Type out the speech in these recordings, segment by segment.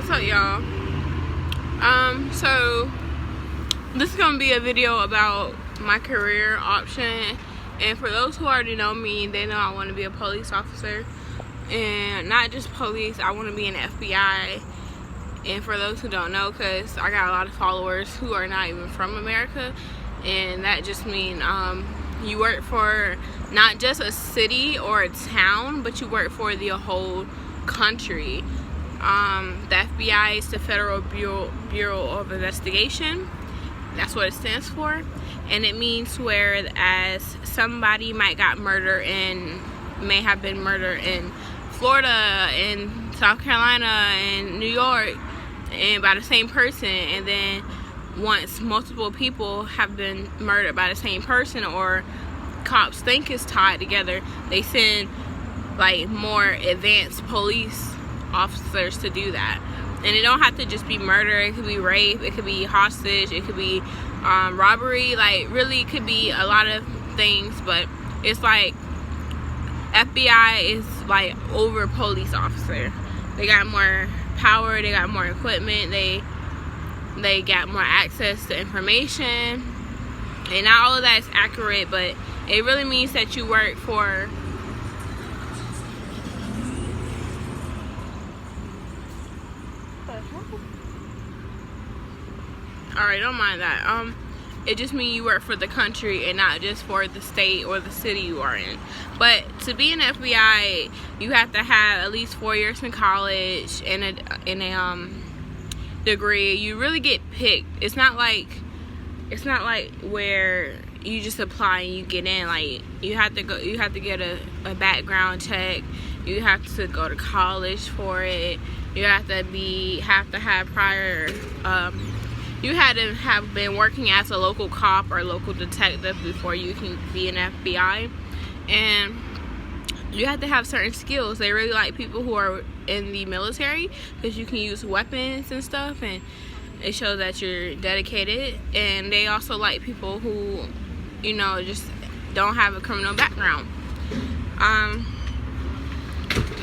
What's up, y'all? So this is gonna be a video about my career option, and for those who already know me, they know I want to be a police officer, and not just police. I want to be an FBI. And for those who don't know, because I got a lot of followers who are not even from America, and that just means you work for not just a city or a town, but you work for the whole country. The FBI is the Federal Bureau of Investigation. That's what it stands for. And it means whereas somebody may have been murdered in Florida, in South Carolina, in New York, and by the same person, and then once multiple people have been murdered by the same person, or cops think it's tied together, they send like more advanced police officers to do that. And it don't have to just be murder. It could be rape, it could be hostage, it could be robbery. Like, really, it could be a lot of things. But it's like FBI is like over police officer. They got more power, they got more equipment, they got more access to information. And not all of that is accurate, but it really means that you work for alright, don't mind that. It just means you work for the country and not just for the state or the city you are in. But to be an FBI, you have to have at least 4 years in college and a degree. You really get picked. It's not like where you just apply and you get in. Like, you have to get a background check. You have to go to college for it. You have to have prior you had to have been working as a local cop or local detective before you can be an FBI. And you have to have certain skills. They really like people who are in the military because you can use weapons and stuff, and it shows that you're dedicated. And they also like people who, you know, just don't have a criminal background.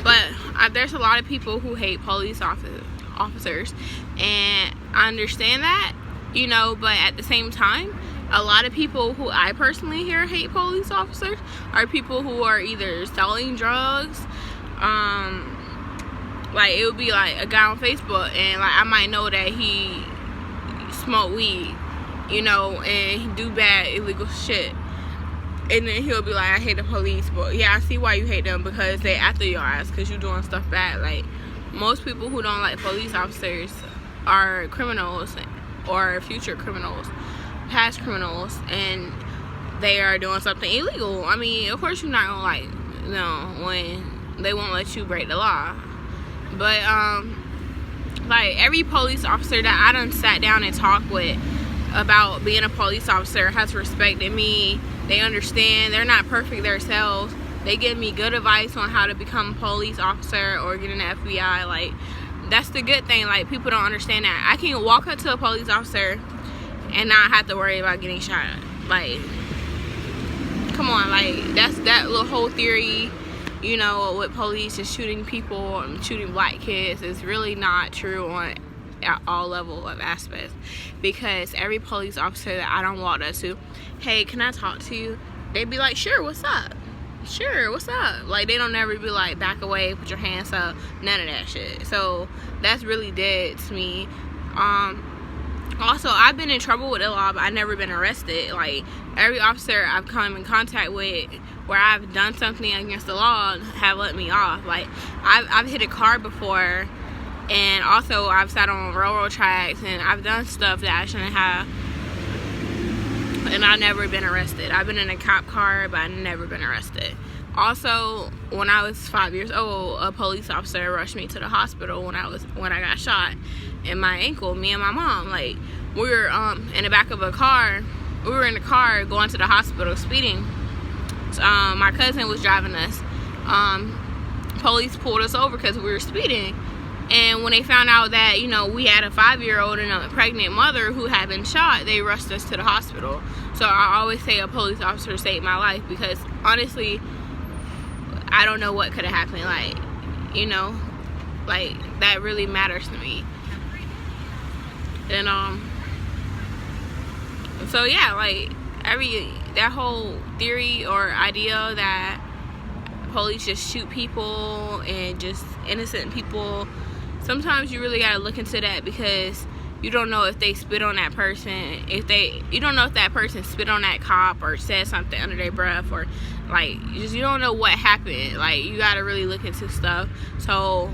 But there's a lot of people who hate police officers, and I understand that, you know, but at the same time, a lot of people who I personally hear hate police officers are people who are either selling drugs. Like, it would be like a guy on Facebook, and like I might know that he smoke weed, you know, and he do bad illegal shit, and then he'll be like, I hate the police. But yeah, I see why you hate them, because they after your ass because you doing stuff bad. Like, most people who don't like police officers are criminals or future criminals, past criminals, and they are doing something illegal. I mean, of course you're not gonna like, you know, when they won't let you break the law. But like, every police officer that I done sat down and talked with about being a police officer has respected me. They understand. They're not perfect themselves. They give me good advice on how to become a police officer or get in the FBI. Like, that's the good thing. Like, people don't understand that. I can walk up to a police officer and not have to worry about getting shot. Like, come on. Like, that's that little whole theory, you know, with police and shooting people and shooting black kids is really not true on all level of aspects. Because every police officer that I don't walk up to, hey, can I talk to you? They'd be like, sure, what's up? Sure, what's up? Like, they don't ever be like, back away, put your hands up, none of that shit. So that's really dead to me. Also, I've been in trouble with the law, but I've never been arrested. Like, every officer I've come in contact with where I've done something against the law have let me off. Like, I've hit a car before, and also I've sat on railroad tracks, and I've done stuff that I shouldn't have, and I've never been arrested. I've been in a cop car, but I've never been arrested. Also, when I was 5 years old, a police officer rushed me to the hospital when I got shot in my ankle. Me and my mom, like, we were in the back of a car. We were in the car going to the hospital speeding. My cousin was driving us. Police pulled us over because we were speeding. And when they found out that, you know, we had a 5-year-old and a pregnant mother who had been shot, they rushed us to the hospital. So I always say a police officer saved my life, because honestly, I don't know what could have happened. Like, you know, Like, that really matters to me. And so yeah, like that whole theory or idea that police just shoot people and just innocent people, sometimes you really gotta look into that, because you don't know if they spit on that person, you don't know if that person spit on that cop or said something under their breath, or like you don't know what happened. Like, you gotta really look into stuff. So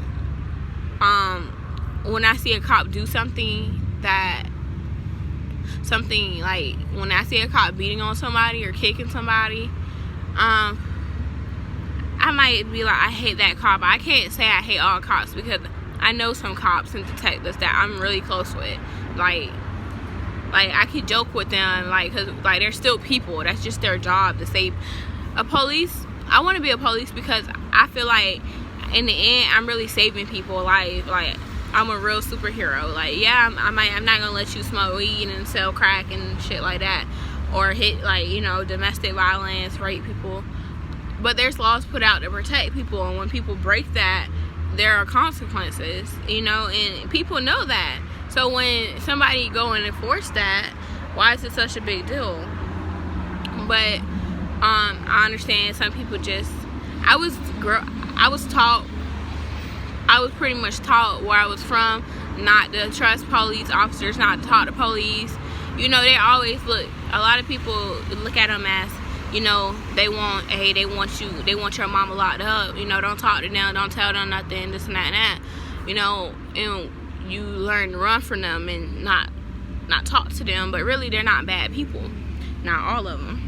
when I see a cop do something like when I see a cop beating on somebody or kicking somebody, I might be like, I hate that cop. I can't say I hate all cops, because I know some cops and detectives that I'm really close with. Like I could joke with them, like, cause like they're still people. That's just their job to save. A police, I want to be a police because I feel like in the end I'm really saving people's lives. Like, I'm a real superhero. Like, yeah, I'm not gonna let you smoke weed and sell crack and shit like that, or hit, like, you know, domestic violence, rape people. But there's laws put out to protect people, and when people break that, there are consequences, you know, and people know that. So when somebody go and enforce that, why is it such a big deal? But I understand some people just, I was pretty much taught where I was from not to trust police officers, not to talk to police. You know, they always look, a lot of people look at them as, you know, they want your mama locked up, you know, don't talk to them, don't tell them nothing, this and that and that, you know, and you learn to run from them and not talk to them. But really, they're not bad people, not all of them.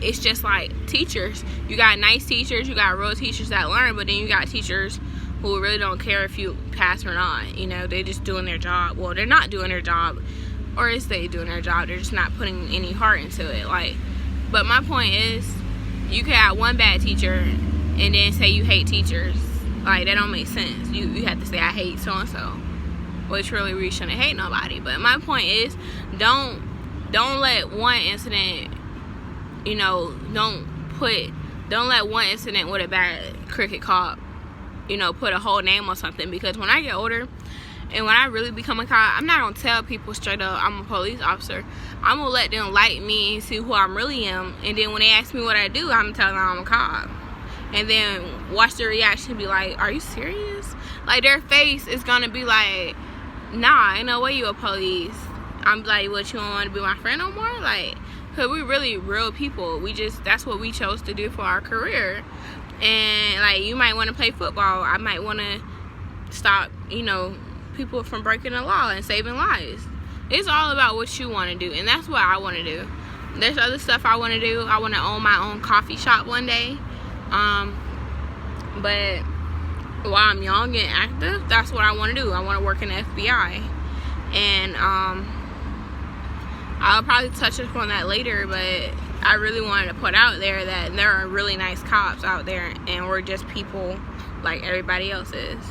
It's just like teachers. You got nice teachers, you got real teachers that learn, but then you got teachers who really don't care if you pass or not. You know, they're just doing their job. Well, they're not doing their job, or is they doing their job? They're just not putting any heart into it. Like, but my point is, you can have one bad teacher and then say you hate teachers. Like, that don't make sense. You have to say, I hate so and so, which really we shouldn't hate nobody. But my point is, don't let one incident, you know, don't let one incident with a bad cricket cop, you know, put a whole name on something. Because when I get older and when I really become a cop, I'm not gonna tell people straight up I'm a police officer. I'm gonna let them like me and see who I really am, and then when they ask me what I do, I'm gonna tell them I'm a cop, and then watch their reaction, be like, are you serious? Like, their face is gonna be like, nah, ain't no way you a police. I'm like, what, you don't want to be my friend no more? Like, cause we really real people. That's what we chose to do for our career. And like, you might want to play football, I might want to stop, you know, people from breaking the law and saving lives. It's all about what you want to do, and that's what I want to do. There's other stuff I want to do. I want to own my own coffee shop one day. But while I'm young and active, that's what I want to do. I want to work in the FBI. And I'll probably touch upon that later, but I really wanted to put out there that there are really nice cops out there, and we're just people like everybody else is.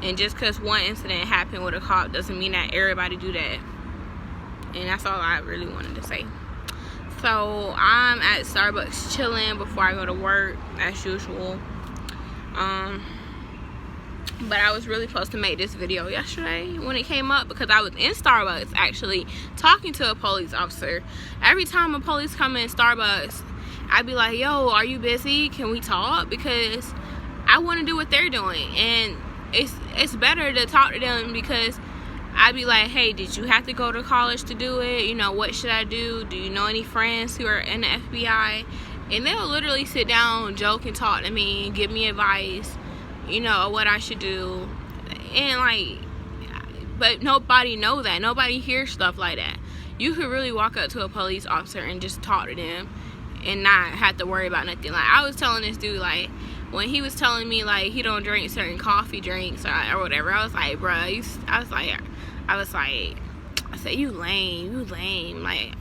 And just because one incident happened with a cop doesn't mean that everybody do that. And that's all I really wanted to say. So I'm at Starbucks chilling before I go to work as usual. But I was really supposed to make this video yesterday when it came up, because I was in Starbucks actually talking to a police officer. Every time a police come in Starbucks, I'd be like, yo, are you busy? Can we talk? Because I want to do what they're doing, and it's better to talk to them, because I'd be like, hey, did you have to go to college to do it? You know, what should I do? Do you know any friends who are in the FBI? And they'll literally sit down, joke, and talk to me, give me advice, you know, what I should do. And like, but nobody know that. Nobody hears stuff like that. You could really walk up to a police officer and just talk to them and not have to worry about nothing. Like, I was telling this dude, like, when he was telling me, like, he don't drink certain coffee drinks or whatever, I was like, bruh, I said, you lame. Like,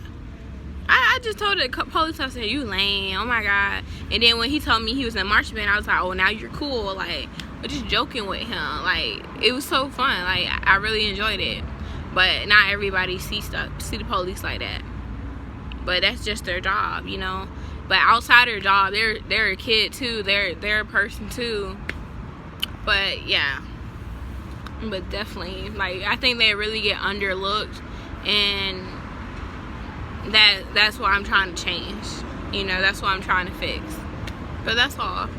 I just told the police officer, you lame, oh my god. And then when he told me he was in marching band, I was like, oh, now you're cool. Like, we're just joking with him. Like, it was so fun. Like, I really enjoyed it. But not everybody see the police like that. But that's just their job, you know. But outside their job, they're a kid too. They're a person too. But yeah, But definitely, like, I think they really get underlooked, and that's what I'm trying to change. You know, that's what I'm trying to fix. But that's all.